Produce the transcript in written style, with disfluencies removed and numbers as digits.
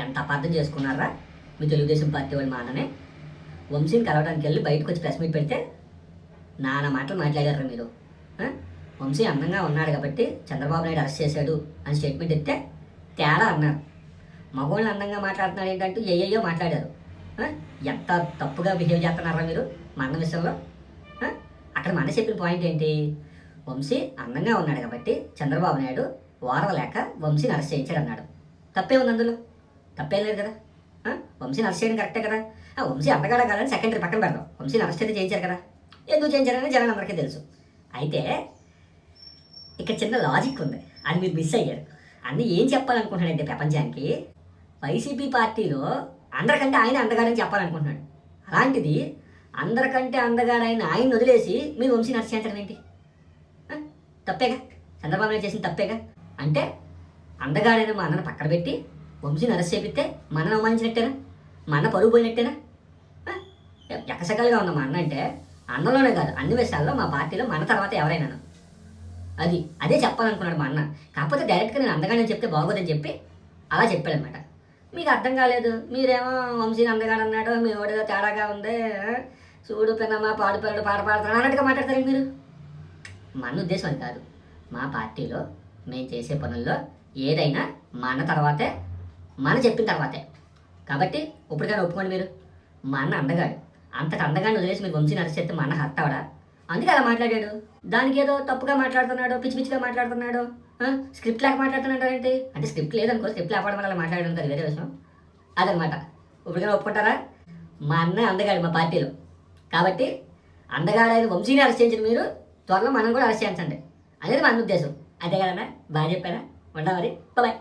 ఎంత అపార్థం చేసుకున్నారా మీ తెలుగుదేశం పార్టీ వాళ్ళు మా అన్ననే. వంశీని కలవడానికి వెళ్ళి బయటకు వచ్చి ప్రెస్ మీట్ పెడితే నానా మాటలు మాట్లాడారు మీరు. వంశీ అందంగా ఉన్నాడు కాబట్టి చంద్రబాబు నాయుడు అరెస్ట్ చేశాడు అని స్టేట్మెంట్ ఇస్తే తేడా అన్నారు. మగవాళ్ళని అందంగా మాట్లాడుతున్నాడు ఏంటంటూ ఏయో మాట్లాడారు. ఎంత తప్పుగా బిహేవ్ చేస్తున్నారా మీరు మా అన్న విషయంలో. అక్కడ మన చెప్పిన పాయింట్ ఏంటి? వంశీ అందంగా ఉన్నాడు కాబట్టి చంద్రబాబు నాయుడు ఓర్వలేక వంశీని అరెస్ట్ చేయించాడు అన్నాడు. తప్పే ఉంది అందులో, తప్పేం లేదు కదా. వంశీని అరెస్ట్ చేయడం కరెక్టే కదా. వంశీ అందగాడ కాదని సెకండరీ పక్కన పెడదాం, వంశీని అరెస్ట్ అయితే చేయించారు కదా. ఎందుకు చేయించారని జనాలు అందరికీ తెలుసు. అయితే ఇక్కడ చిన్న లాజిక్ ఉంది, అది మీరు మిస్ అయ్యారు. అన్నీ ఏం చెప్పాలనుకుంటున్నాడంటే ప్రపంచానికి వైసీపీ పార్టీలో అందరికంటే ఆయన అందగాడని చెప్పాలనుకుంటున్నాడు. అలాంటిది అందరికంటే అందగాడైన ఆయన వదిలేసి మీరు వంశీని అరెస్ట్ చేయించడం ఏంటి? తప్పేగా, చంద్రబాబు నాయుడు చేసిన తప్పేగా. అంటే అందగాడైన మా అన్నను పక్కన పెట్టి వంశీని అరెస్ట్ చేపిస్తే మనను అవమానించినట్టేనా? మా అన్న పరుగు పోయినట్టేనా? ఎక్కసకాలుగా ఉన్న మా అన్న అంటే అన్నలోనే కాదు అన్ని విషయాల్లో మా పార్టీలో మన తర్వాత ఎవరైనా అదే చెప్పాలనుకున్నాడు మా అన్న. కాకపోతే డైరెక్ట్గా నేను అందగాడని చెప్తే బాగోదని చెప్పి అలా చెప్పాడనమాట. మీకు అర్థం కాలేదు. మీరేమో వంశీని అందగాడు అన్నాడు, మీ ఓడిదో తేడాగా ఉంది, చూడు పిన్నమ్మ పాడు పిల్లడు పాట పాడుతున్నాడు అన్నట్టుగా మాట్లాడతారు మీరు. మన ఉద్దేశం అది కాదు. మా పార్టీలో మేము చేసే పనుల్లో ఏదైనా మా అన్న తర్వాతే, మన చెప్పిన తర్వాతే. కాబట్టి ఇప్పటికైనా ఒప్పుకోండి మీరు. మా అన్న అందగాడు, అంతటి అందగాడిని వదిలేసి మీరు వంశీని అరెస్ట్ చేస్తే మా అన్న హర్ట్ అవడా? అందుకే అలా మాట్లాడాడు. దానికి ఏదో తప్పుగా మాట్లాడుతున్నాడు, పిచ్చి పిచ్చిగా మాట్లాడుతున్నాడు, స్క్రిప్ట్ లేక మాట్లాడుతున్నాడు ఏంటి అంటే స్క్రిప్ట్ లేదనుకో, స్క్రిప్ట్ లేకపోవడం వల్ల మాట్లాడడం అది వేరే విషయం. అదనమాట. ఇప్పటికైనా ఒప్పుకుంటారా? మా అన్న అందగాడు మా పార్టీలో, కాబట్టి అందగాడైన వంశీని అరెస్ట్ చేయించిన మీరు త్వరలో మనం కూడా అరెస్ట్ చేయించండి అనేది మన ఉద్దేశం. అంతే కదన్నా? బాగా చెప్పారా? ఉంటా మరి, బాయ్.